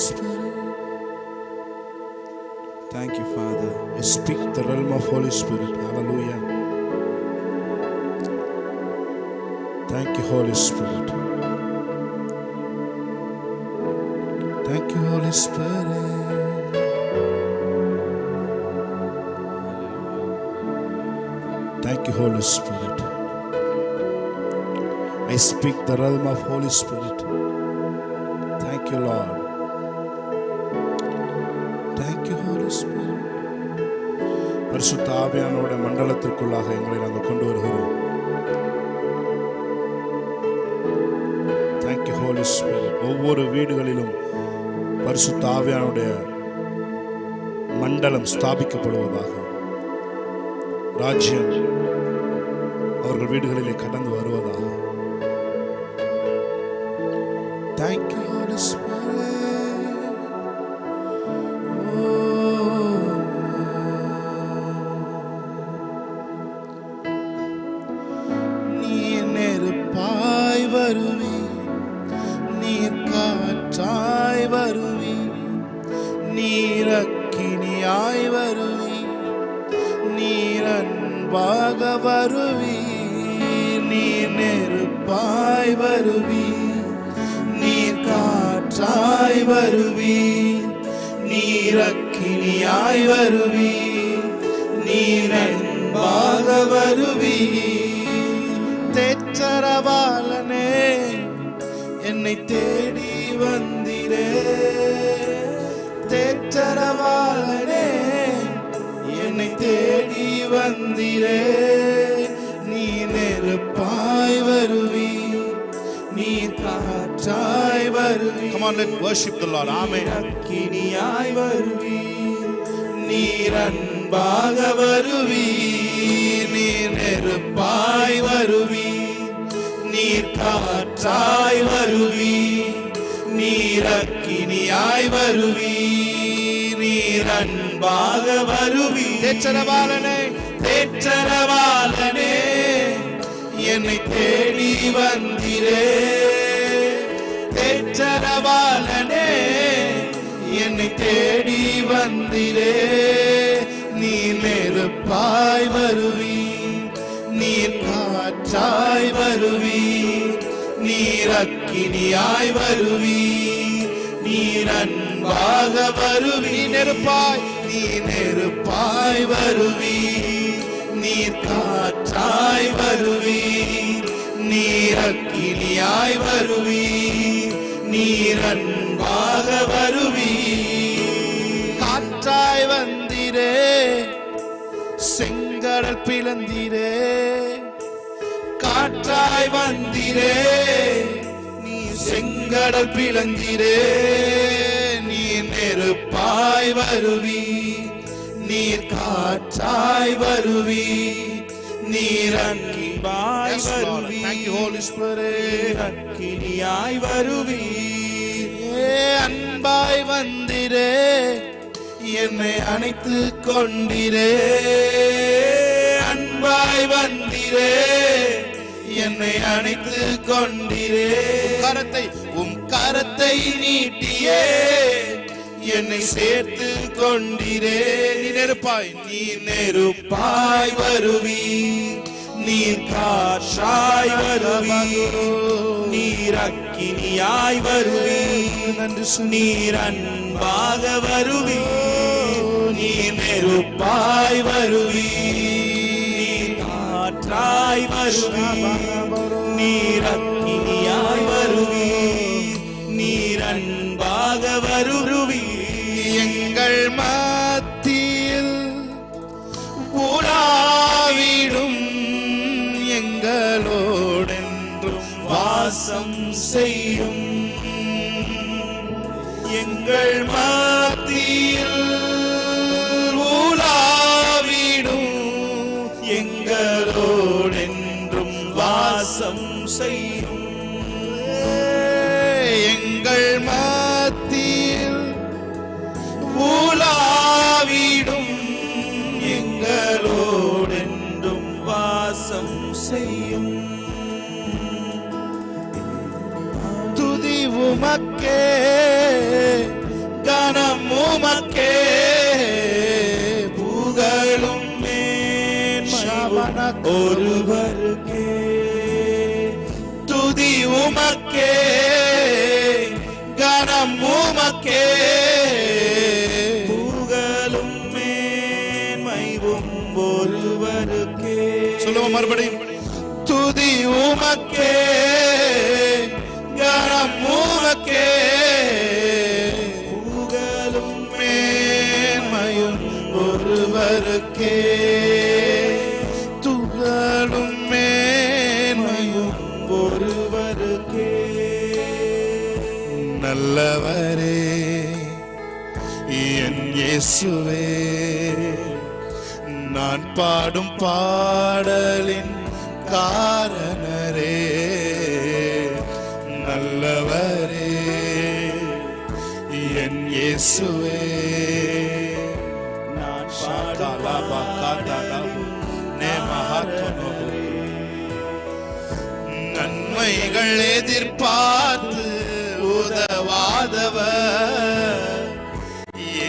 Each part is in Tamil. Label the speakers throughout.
Speaker 1: Spirit. Thank you, Father. I speak the realm of Holy Spirit. Hallelujah. Thank you, Holy Spirit. Thank you, Holy Spirit. Thank you, Holy Spirit. I speak the realm of Holy Spirit. Thank you, Lord. Thank you, Holy Spirit. பரிசுத்த ஆவியானவருடைய மண்டலத்திற்குள்ளாக எங்களை நாங்கள் கொண்டு வருகிறோம். Thank you, Holy Spirit. ஒவ்வொரு வீடுகளிலும் பரிசுத்த ஆவியானவருடைய மண்டலம் ஸ்தாபிக்கப்படுவதாக, ராஜ்யம் அவர்கள் வீடுகளிலே கடந்து வருவதாக. Thank you, Holy Spirit. நீர் நெருப்பாய் வருவி, நீர் காற்றாய் வருவி, நீர் அக்கினியாய் வருவி, நீர் அன்பாக வருவி, நீர் நெருப்பாய் வருவி, நீர் காற்றாய் வருவி, நீர் அக்கினியாய் வருவி, நீர் அன்பாக வருவி. தேற்றரவாளனே என்னை தேடி வந்திரே, தேற்றரவாளனே என்னை தேடி வந்திரே, நீ நெருப்பாய் வருவி, நீர் காற்றாய் வருவி. Come on, let's worship the Lord. Amen. அக்கினியாய் வருவி, நீர் அன்பாக வருவி, நீர் நெருப்பாய் வருவி, நீர் காற்றாய் வருவி, நீர் அக்கினியாய் வருவி, நீர் அன்பாக வருவி. தேற்றரவாளனே, தேற்றரவாளனே என்னை தேடி வந்திரே, தேற்றரவாளனே என்னை தேடி வந்திரே, நீ நெருப்பாய் வருவி, நீர் காற்றாய் வருவி, நீர் அக்கினியாய் வருவி, நீர் அன்பாக வருவி. நெருப்பாய், நீ நெருப்பாய் வருவி, நீர் காற்றாய் வருவி, நீர் அக்கினியாய் வருவி, நீர் அன்பாக வருவி. காற்றாய் வந்திரே, செங்கடல் பிளந்திரே, காற்றாய் வந்திரே, நீ செங்கடல் பிளந்திரே, நீர் நெருப்பாய் வருவி, நீர் காற்றாய் வருவி, நீர் அன்பாய் வருவி. Thank you, Holy Spirit. அக்கினியாய் வருவி, அன்பாய் வந்திரே, என்னை அணைத்து கொண்டிரே, அன்பாய் வந்திரே, என்னை அணைத்து கொண்டிரே, உம் கரத்தை நீட்டியே என்னை சேர்த்து கொண்டிரே. நீ நெருப்பாய், நீ நெருப்பாய் வருவி, நீர் காற்றாய் வருவி, நீர் அக்கினியாய் வருவி, நீர் அன்பாக வருவி, நீர் நெருப்பாய் வருவி, நீர் காற்றாய் வருவி, நீர் அக்கினியாய் வருவி, நீர் அன்பாக வருவி. எங்கள் மத்தியில் உலாவிடும், எங்களோடென்றும் வாசம் செய்யும், எங்கள் மத்தியில் உலாவிடும், எங்களோடென்றும் வாசம் செய்யும், எங்கள் மத்தியில் உலாவிடும், எங்களோடென்றும் வாசம் செய்யும். துதி உமக்கே, கனம் உமக்கே, புகழும் மேன்மையும் ஒருவருக்கே. துதி உமக்கே, கனம் உமக்கே, புகழும் மேன்மையும் ஒருவருக்கே. சொல்லுவோம் மறுபடியும். துதி உமக்கே, கனம் உமக்கே, புகழும் மேன்மையும் ஒருவருக்கே. துகழும் மேன்மையும் ஒருவருக்கே. நல்லவரே என் இயேசுவே, நான் பாடும் பாடலின் காரணரே. நல்லவரே என் இயேசுவே, நான் பாடும் நன்மைகள் எதிர்பார்த்து உதவாதவர்,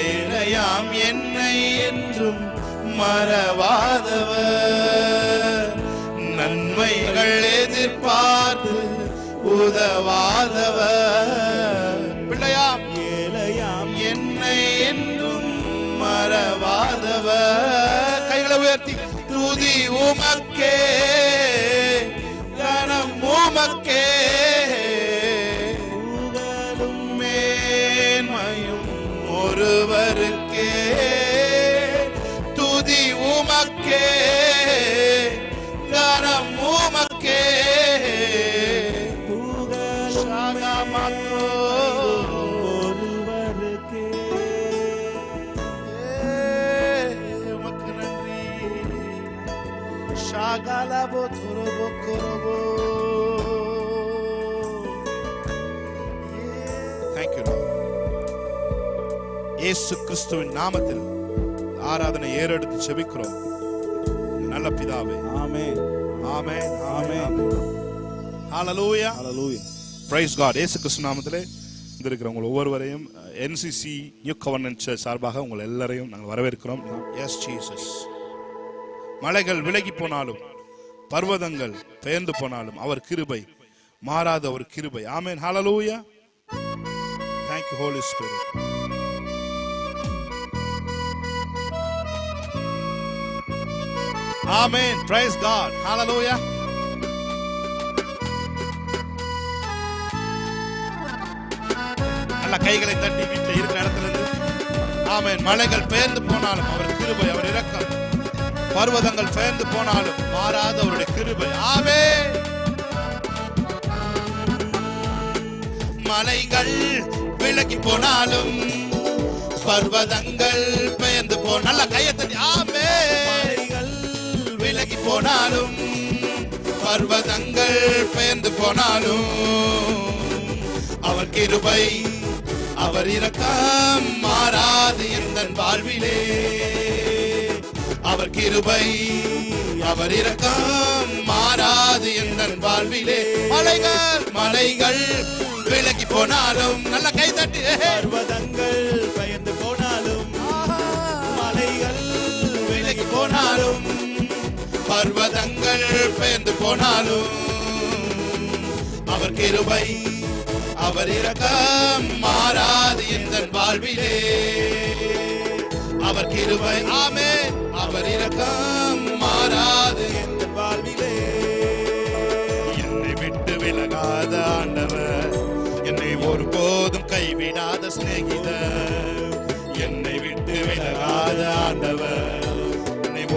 Speaker 1: ஏழையாம் என்னை என்றும் மறவாதவர். நன்மைகள் எதிர்பார்த்து உதவாதவர், பிள்ளையாம் ஏழையாம் என்னை என்றும் மறவாதவர். கைகளை உயர்த்தி துதி உமக்கே, கனம் உமக்கே, புகழும் மேன்மையும் ஒருவருக்கே. துதி உமக்கே, கனம் உமக்கே, புகழும் ஒருவருக்கே. உமக்கு நன்றி. ஷாகாலபோ துரபோ குரபோ. Thank you Lord. இயேசு கிறிஸ்துவின் நாமத்தில் ஆராதனை ஏறெடுத்து செபிக்கிறோம் நல்ல பிதாவே. ஆமென் ஆமென் ஆமென். ஹalleluya ஹalleluya. praise god. இயேசு கிறிஸ்து நாமத்திலே வந்திருக்கிறவங்க ஒவ்வொருவரையும் NCC நியூ கவர்னன்ட் சர்ச் சார்பாக உங்கள் எல்லாரையும் நாங்கள் வரவேற்கிறோம். S Jesus. மலைகள் விலகி போனாலும் பர்வதங்கள் பெயர்ந்து போனாலும் அவர் கிருபை மாறாத ஒரு கிருபை. ஆமென் ஹalleluya. thank you holy spirit. Amen. Praise God. Hallelujah. நல்ல கைகளை தட்டி வீட்டில் இருக்கிற இடத்துல இருந்து ஆமென். மலைகள் பெயர்ந்து போனாலும் அவர் கிருபை, அவர் இரக்கம். பர்வதங்கள் பெயர்ந்து போனாலும் மாறாத அவருடைய கிருபை. ஆமென். மலைகள் விலகி போனாலும் பர்வதங்கள் பெயர்ந்து போ. நல்ல கையை தட்டி ஆமென். விலகி போனாலும் பர்வதங்கள் பெயர்ந்து போனாலும் அவர் கிருபை, அவர் இரக்கம் மாறாது எந்தன் வாழ்விலே. அவர் கிருபை, அவர் இரக்கம் மாறாது எந்தன் வாழ்விலே. மலைகள் விலகி போனாலும் நல்ல கை தட்டி. பர்வதங்கள் பெயர்ந்து போனாலும் மலைகள் விலகி போனாலும் பர்வதங்கள் பெயர்ந்து போனாலும் அவர் கிருபை, அவர் இரக்கம் மாறாது எந்தன் வாழ்விலே. அவர் கிருபை ஆமென், அவர் இரக்கம் மாறாது எந்தன் வாழ்விலே. என்னை விட்டு விலகாத ஆண்டவர், என்னை ஒருபோதும் கைவிடாத சிநேகிதர். என்னை விட்டு விலகாத ஆண்டவர்,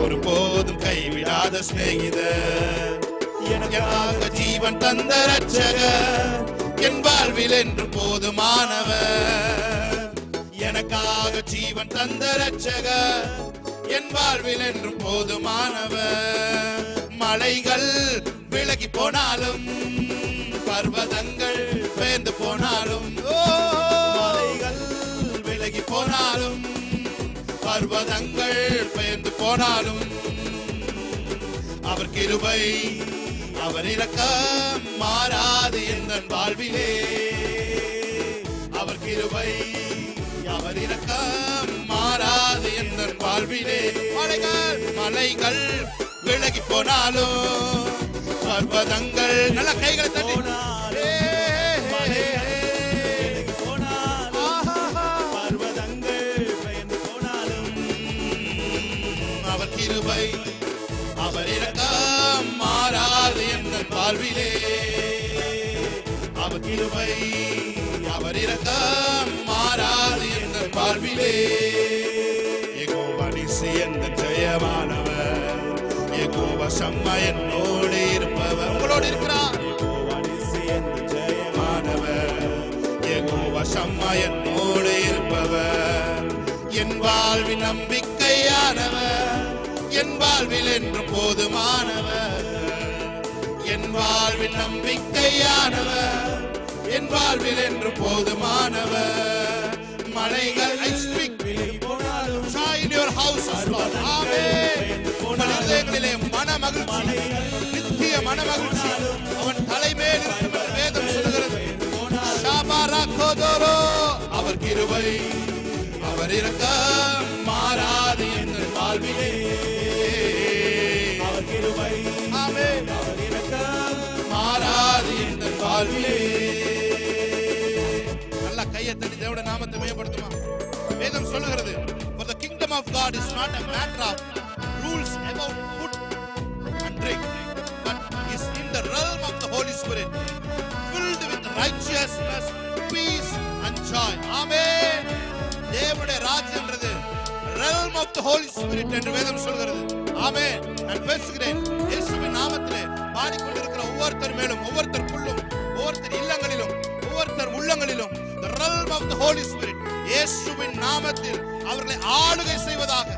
Speaker 1: ஒருபோதும் கைவிடாத சிநேகிதர். எனக்காக ஜீவன் தந்த ரட்சகர், என் வாழ்வில் என்று போதுமானவர். எனக்காக ஜீவன் தந்த ரட்சகர், என் வாழ்வில் என்று போதுமானவர். மலைகள் விலகி போனாலும் பர்வதங்கள் பெயர்ந்து போனாலும், மலைகள் விலகி போனாலும் பர்வதங்கள் பெயர்ந்து போனாலும் அவர் கிருபை, அவர் இரக்கம் மாறாது எந்தன் வாழ்விலே. அவர் கிருபை, அவர் இரக்கம் மாறாது என்ற வாழ்விலே. மலைகள் விலகி போனாலும் பர்வதங்கள் நல்ல கைகளை தட்டி அவர் கிருபை அவர் இரக்கம் மாறாது என்ற வாழ்விலே. அவர் கிருபை அவர் இரக்கம் மாறாது என்ற வாழ்விலே. யெகோவா நிசி என்ற ஜெயமானவர், யெகோவா ஷம்மா என்னோடு இருப்பவர். உங்களோடு இருக்கிறார். யெகோவா நிசி என்ற ஜெயமானவர், யெகோவா ஷம்மா என்னோடு இருப்பவர். என் வாழ்வின் நம்பிக்கையானவர், என் வாழ்வில் என்று போதுமானவர். என் வாழ்வின் நம்பிக்கையானவர், என் வாழ்வில் என்று போதுமானவர். மலைகள் I speak joy in your houses Lord. Amen. உங்கள் இதயங்களிலே மன மகிழ்ச்சி, நித்திய மன மகிழ்ச்சி அவன் தலைமேல் இருக்கிற வேதம் சொல்லுகிறது. ஷாபாரா கோதோரோ அவர் கிருபை அவர் இரக்கம் மாறாது என்ற வாழ்விலே. அவர் கிருபை ஆமென் அவர் இரக்கம் மாறாது என்ற வாழ்விலே. நல்ல கையை தட்டி தேவனுடைய நாமத்தை மேம்படுத்துமா. வேதம் சொல்லுகிறது, for the kingdom of God is not a matter of rules about food and drink, but is in the realm of the Holy Spirit, filled with righteousness, peace and joy. Amen. தேவனுடைய ராஜ்யம்ன்றது realm of the Holy Spirit என்று வேதம் சொல்கிறது. ஆமென். நான் பேசுகிறேன் இயேசுவின் நாமத்திலே பாடிக்கொண்டிருக்கிற ஒவ்வொருத்தர் மேலும், ஒவ்வொருத்தருக்குள்ளும், ஒவ்வொருத்தர் இல்லங்களிலும், ஒவ்வொருத்தர் உள்ளங்களிலும் the realm of the Holy Spirit இயேசுவின் நாமத்தில் அவர்களை ஆளுகை செய்வதாக.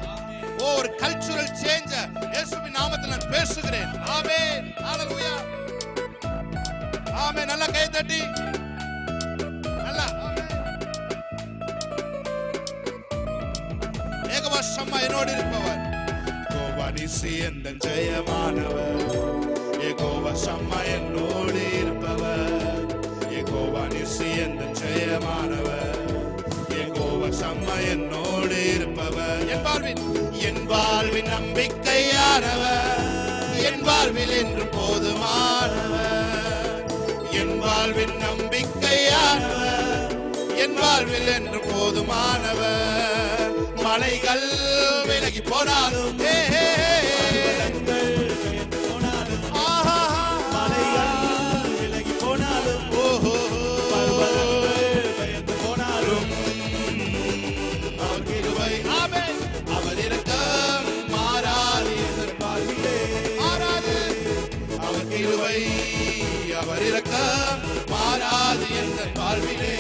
Speaker 1: ஒரு கல்ச்சுரல் சேஞ்ச் இயேசுவின் நாமத்தில் நான் பேசுகிறேன். ஆமென். ஹalleluya. ஆமென். நல்ல கை தட்டி நல்ல யெகோவா ஷம்மா என்னோடு இருப்பவர், யெகோவா நிசி என்ற ஜெயமானவர், யெகோவா ஷம்மா என்னோடு இருப்பவர், யெகோவா நிசி என்ற ஜெயமானவர், யெகோவா ஷம்மா என்னோடு இருப்பவர். என் வாழ்வின் நம்பிக்கையானவர், என் வாழ்வில் என்று போதுமானவர். என் வாழ்வின் நம்பிக்கையானவர், என் வாழ்வில் என்று போதுமானவர். மலைகள் விலகி போனாலும் அவர் இரக்கம் மாறாது என்ற வாழ்விலே.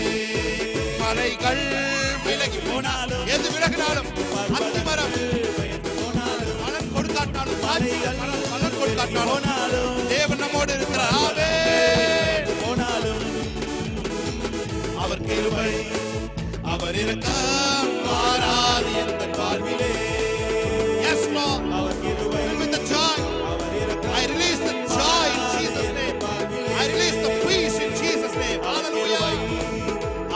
Speaker 1: மலைகள் விலகி போனாலும், எது விலகினாலும், அத்திமரம் பலன் கொடுக்காட்டாலும், பலன் கொடுக்காட்டாலும் தேவன் நம்மோடு இருக்கிறார். ஆமென். அவர் கிருபை அவர் இரக்கம் மாறாது என்ற வாழ்விலே. Yes Lord. அவர் கிருபை with the joy. I release the joy in Jesus name. I release the peace in Jesus name. Hallelujah.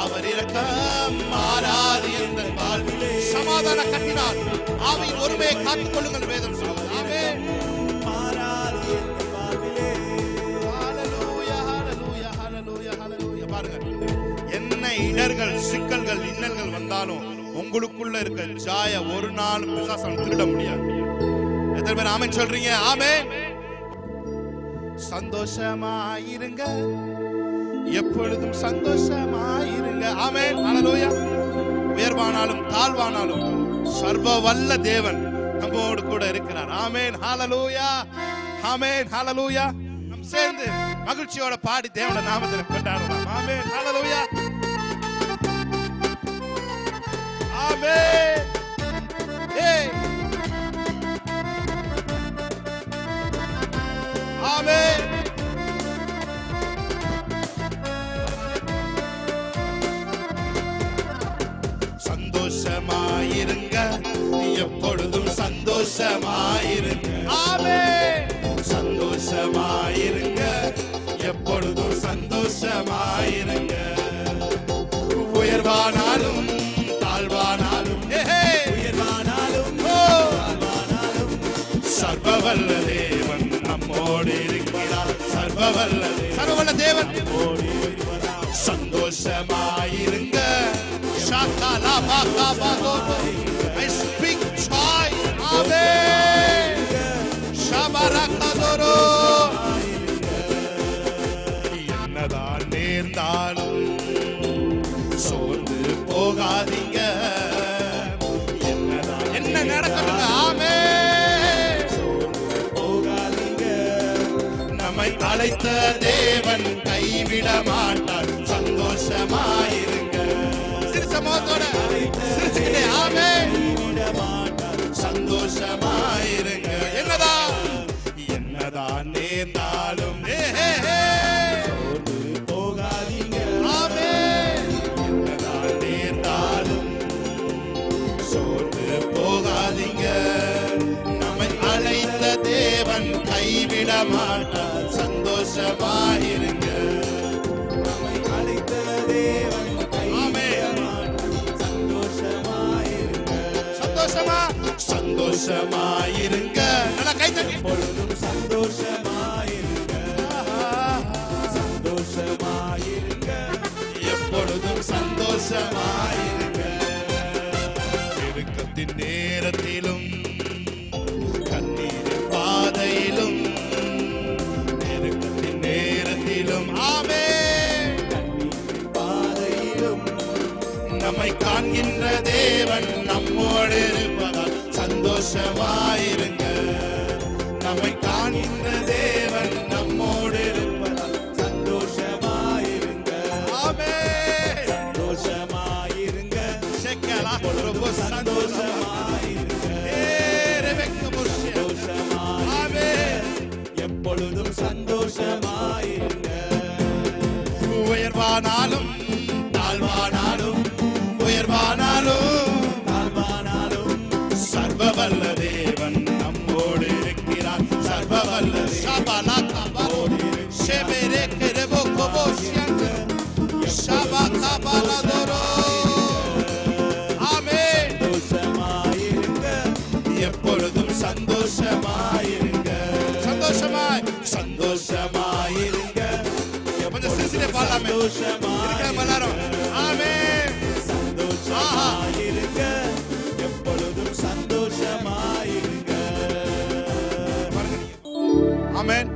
Speaker 1: அவர் இரக்கம் மாறாது என்ற வாழ்விலே. சமாதான கட்டினார் ஆவியின் ஒருமையை காத்துக் கொள்ளுங்கள் வேதம் சொல்லுகிறது. ஆமென். மாறாது என்ற வாழ்விலே. ஹalleluya hallelujah hallelujah hallelujah. பாருங்க, என்ன இடர்கள், சிக்கல்கள், இன்னல்கள் வந்தாலும் உங்களுக்குள்ள இருக்க ஜாய ஒரு நாள் பிசாசு திருட முடியாது. எத்தனை பேர் ஆமென் சொல்றீங்க? ஆமென். சந்தோஷமாயிருங்க, எப்பொழுதும் சந்தோஷமாயிருங்க. ஆமென். ஹalleluya. உயர்வானாலும் தாழ்வானாலும் சர்வ வல்ல தேவன் நம்மோடு கூட இருக்கிறார். ஆமென். ஹalleluya. ஆமென். ஹalleluya. நாம் சேர்ந்து மகிழ்ச்சியோட பாடி தேவனுடைய நாமத்தை கொண்டாடலாம். ஆமென். ஹalleluya. ஆமென். ஏய் ஆமென். சந்தோஷமாயிருங்க, எப்பொழுதும் சந்தோஷமாயிருங்க. ஆமென். சந்தோஷமாயிருங்க, எப்பொழுதும் சந்தோஷமாயிருங்க. உயர்வானாலும் சர்வவல்ல தேவன் சந்தோஷமாயிருங்க. I speak joy. Amen. Shabarakadoro. என்னதான் நேர்ந்தாலும் சோர்ந்து போகாதீங்க. என்ன நடக்கணும்? ஆமென். சோர்ந்து போகாதீங்க. நம்மை அழைத்த தேவன் கைவிட மாட்டார். சந்தோஷமாயிருங்க. சிரிச்சமோத்தோட சிரிச்சுக்கிட்டே ஆமென். சந்தோஷமாயிருங்க. என்னதான் நேர்ந்தாலும் சோர்ந்து போகாதீங்க. ஆமென். என்னதான் நேர்ந்தாலும் சோர்ந்து போகாதீங்க. நம்மை அழைத்த தேவன் கைவிட மாட்டார். சந்தோஷமாயிருங்க. நம்மை அழைத்த தேவன் கைவிட மாட்டார். சந்தோஷமாயிருங்க. சந்தோஷமாயிருங்க. நல்லா கை தட்டி பொழுதும் சந்தோஷமாயிருங்க. சந்தோஷமாயிருங்க. எப்பொழுதும் சந்தோஷமாயிருங்க. நெருக்கத்தின் நேரத்திலும் கண்ணீரின் பாதையிலும் நெருக்கத்தின் நேரத்திலும் ஆமென். கண்ணீரின் பாதையிலும் நம்மை காண்கின்ற தேவன் நம்மோடு இருப்பதால் சந்தோஷமாயிருங்க. நம்மை காண்கின்ற தேவன் நம்மோடு இருப்பதால் சந்தோஷமாயிருங்க. ஆமென். சந்தோஷமாயிருங்க. ரொம்ப சந்தோஷமாயிருங்க. ஆமென். எப்பொழுதும் சந்தோஷமாயிருங்க. உயர்வானாலும் தாழ்வானாலும் உயர்வானாலும் தாழ்வானாலும் சர்வவல்ல தேவன் நம்மோடு இருக்கிறார். சர்வவல்ல ஷபலா கபோடு ஷெபெரே கெரபோ கோபோஷியங்க ஷபா கபலதோரோ. ஆமென். சந்தோஷமாயிருங்க. எப்பொழுதும் சந்தோஷமாயிருங்க. சந்தோஷமாயிருங்க. கொஞ்சம் சிரிச்சிட்டே பாடலாமே. இருக்கிற எல்லாரும் ஆமென். சந்தோஷமாயிருங்க. எப்பொழுதும் சந்தோஷமாயிருங்க. ஆமென்.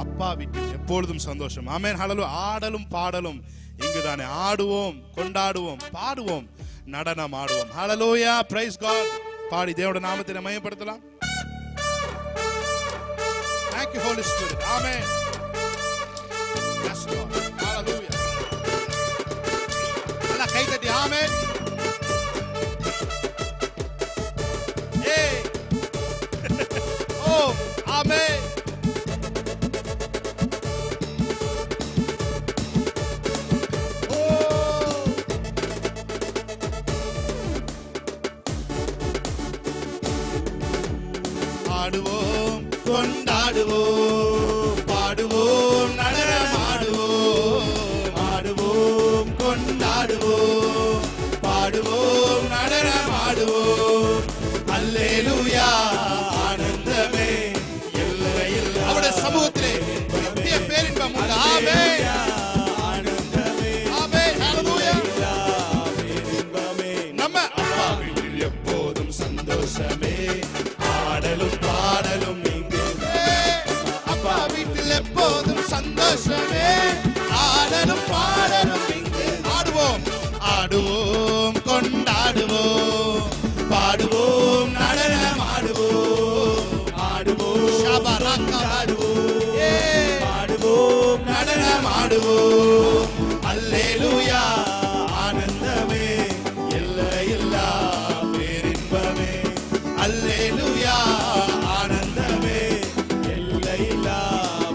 Speaker 1: அப்பா வீட்டில் எப்பொழுதும் சந்தோஷம். ஆமென். ஹல்லேலூயா. ஆடலும் பாடலும் இங்குதானே. ஆடுவோம், கொண்டாடுவோம், பாடுவோம், நடனம் ஆடுவோம். ஹல்லேலூயா. Price God. பாடி தேவனுடைய நாமத்தை மகிமைப்படுத்தலாம். Thank you Holy Spirit. Amen. Yes Lord. Hallelujah. alla kai tatti amen. Hey. Oh, amen. ஆடுவோம், கொண்டாடுவோம், பாடுவோம், நடனமாடுவோம். ஆடுவோம், கொண்டாடுவோம், பாடுவோம், நடனமாடுவோம். அல்லேலூயா. ஆனந்தமே எல்லையில் அவருடைய சமூகத்திலே நித்திய பேரின்பம் உண்டு. ஆமென். ஆனந்தமே. ஆமென். ஹல்லேலூயா. பேரின்பமே. நம்ம அப்பா வீட்டில் எப்போதும் சந்தோஷமே. ஆடலும் பாடலும் இங்கு. அப்பா வீட்டில் எப்போதும் சந்தோஷமே. ஆடலும் பாடலும் இங்கு. ஆடுவோம், ஆடுவோம், கொண்டாடுவோம், பாடுவோம், நடனம் ஆடுவோம். ஆடுவோம், ஆடுவோம், பாடுவோம், நடனம் ஆடுவோம். அல்லேலூயா. ஆனந்தமே எல்லையில்லா பேரின்பமே. அல்லேலூயா. ஆனந்தமே எல்லையில்லா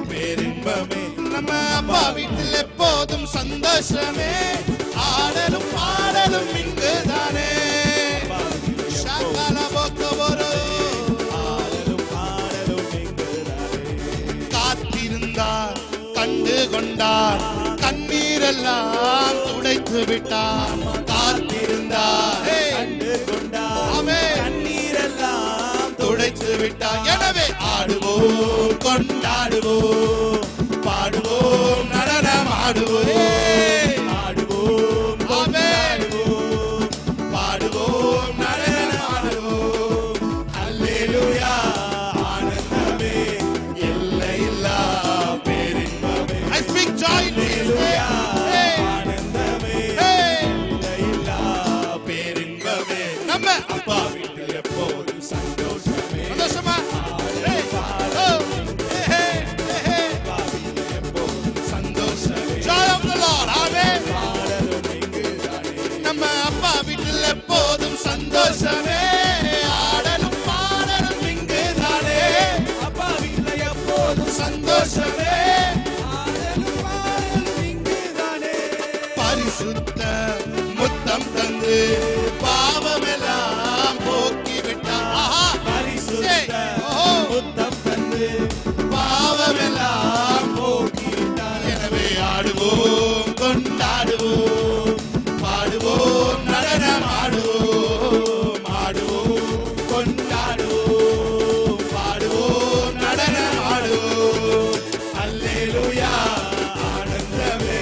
Speaker 1: பேரின்பமே. நம்ம அப்பா வீட்டில் எப்போதும் சந்தோஷமே. ஆடலும் பாடலும் இங்குதானே. காத்திருந்தார், கண்டு கொண்டார், கண்ணீரெல்லாம் துடைத்து விட்டார். காத்திருந்தார், கண்டு கொண்டார், கண்ணீரெல்லாம் துடைத்து விட்டார். எனவே ஆடுவோம், கொண்டாடுவோம், சந்தோஷமே பரிசுத்த முத்தம் தந்து பாவமெல்லாம் போக்கி விட்டார். பரிசுத்த முத்தம் தந்து பாவமெல்லாம் போக்கி விட்டார். எனவே ஆடுவோம், கொண்டாடுவோம், பாடுவோம், நடனம் ஆடுவோம், ஆடுவோம், கொண்டாடுவோம், பாடுவோம், நடனம் ஆடுவோம். அல்லேலூயா ஆனந்தமே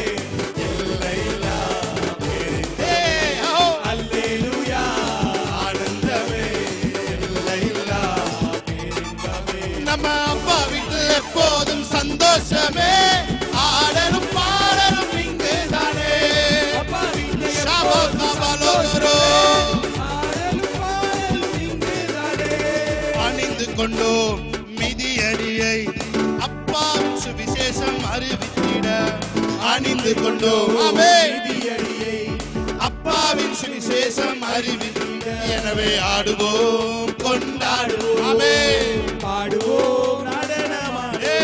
Speaker 1: எல்லையில்லா பேரின்பமே. அல்லேலூயா ஆனந்தமே எல்லையில்லா பேரின்பமே. நம்ம அப்பா வீட்டில் எப்போதும் சந்தோஷமே. ஆடலும் பாடலும் இங்குதானே. அப்பா வீட்டில் அணிந்து கொண்டோம் மிதியடியை அப்பாவின் சுவிசேஷம் அறிவித்திட. அணிந்து கொண்டோம் மிதியடியை அப்பாவின் சுவிசேஷம் அறிவித்திட. எனவே ஆடுவோம், கொண்டாடுவோம், பாடுவோம், நடனமாடே,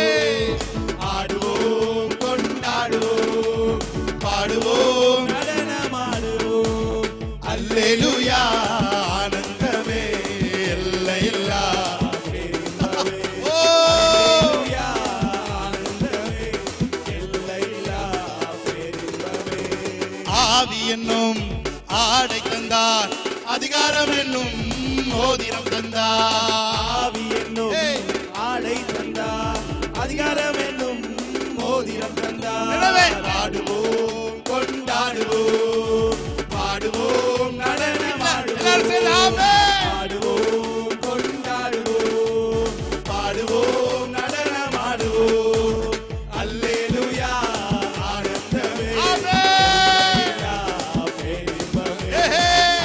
Speaker 1: ஆடுவோம், கொண்டாடுவோம், பாடுவோம், நடனமாடுவோம். அல்லேலூயா ஆனந்தமே எல்லையில்லா பேரின்பமே. அல்லேலூயா ஆனந்தமே எல்லையில்லா பேரின்பமே. ஆவி என்னும் ஆடை தந்தார், அதிகாரம் என்னும் மோதிரம் தந்தார். ஆவி என்னும் ஆடை தந்தார், அதிகாரம் என்னும் மோதிரம் தந்தார். எனவே ஆடுவோம், கொண்டாடுவோம், பாடுவோம், நடனமாடுவோம், பாடுவோம், கொண்டாடுவோம், பாடுவோம், நடனமாடுவோம். அல்லேலூயா ஆனந்தமே எல்லையில்லா பேரின்பமே.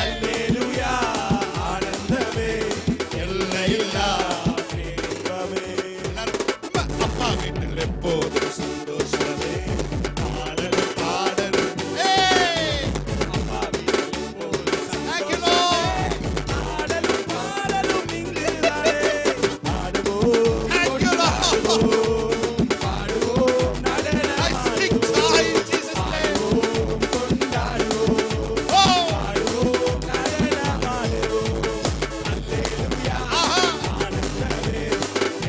Speaker 1: அல்லேலூயா ஆனந்தமே எல்லையில்லா பேரின்பமே. அப்பா வீட்டில் எப்போதும் சந்தோஷமே. ஆடலும் பாடலும் அப்பா வீட்டில் எப்போதும் சந்தோஷமே. ஆடலும் பாடலும் இங்குதானே. ஆடுவோம், கொண்டாடுவோம், பாடுவோம், நடனமாடுவோம், பாடுவோம், கொண்டாடுவோம், பாடுவோம், நடனமாடுவோம். அல்லேலூயா ஆனந்தமே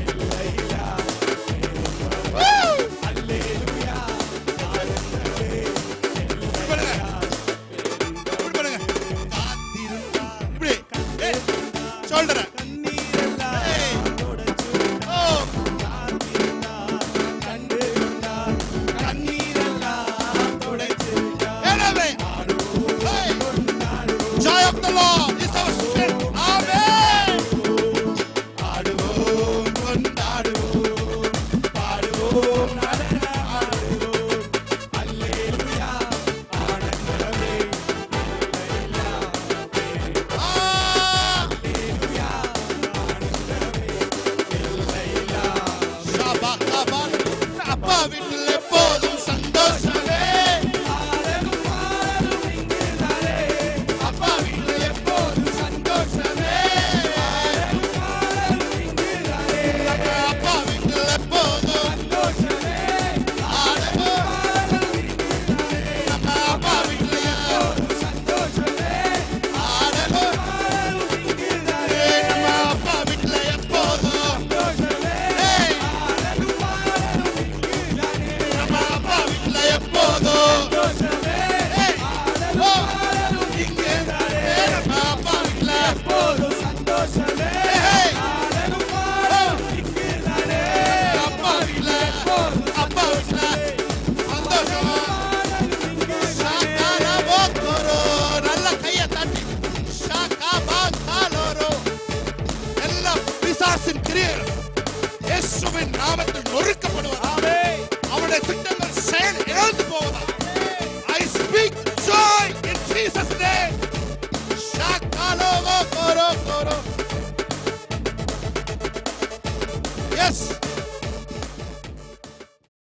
Speaker 1: எல்லையில்லா பேரின்பமே. அல்லேலூயா ஆனந்தமே எல்லையில்லா பேரின்பமே. காத்திருந்தார் இப்படி சொல்றேன். கண்ணீரெல்லாம் தொடச்சுட்டார். காத்திருந்தார், கண்டுகொண்டார், கண்ணீரெல்லாம் தொடச்சுட்டார். எனவே ஆடுவோம், கொண்டாடுவோம், joy of the Lord is our strength. Amen. ஆடுவோம், கொண்டாடுவோம், பாடுவோம், நடனமாடுவோம். அல்லேலூயா ஆனந்தமே எல்லையில்லா பேரின்பமே. அல்லேலூயா ஆனந்தமே எல்லையில்லா. ஷாபாகாபான். அப்பா வீட்டில் எப்போதும் சந்தோஷமே. ஆடலும் பாடலும் இங்குதானே. அப்பா வீட்டில் எப்போதும் சந்தோஷமே. ஆடலும் பாடலும் இங்குதானே. அப்பா வீட்டில் எப்போதும் சந்தோஷமே. ஆடலும் பாடலும் இங்குதானே. அப்பா வீட்டில் எப்போதும் சந்தோஷமே. ஆடலும் பாடலும் இங்குதானே. அப்பா வீட்டில் எப்போதும் சந்தோஷமே. ஆடலும் பாடலும் இங்குதானே. அப்பா வீட்டில் எப்போதும் சந்தோஷமே. ஆடலும் பாடலும் இங்குதானே. அப்பா வீட்டில் எப்போதும் சந்தோஷமே. ஆடலும் பாடலும் இங்குதானே. அப்பா வீட்டில் எப்போதும் சந்தோஷமா. ஷாகாராபோத்தோரோ. நல்ல கையை தட்டி ஷாகாபாத்தாலோரோ. எல்லா பிசாசின் கிரியைகள் இயேசுவின் நாமத்தில் நொறுக்கப்படுவதாக. அவருடைய திட்டங்கள் செயல் இழந்து போவதாக. I speak joy in Jesus' name. ஷாகாலோகோ Koro Koro. Yes.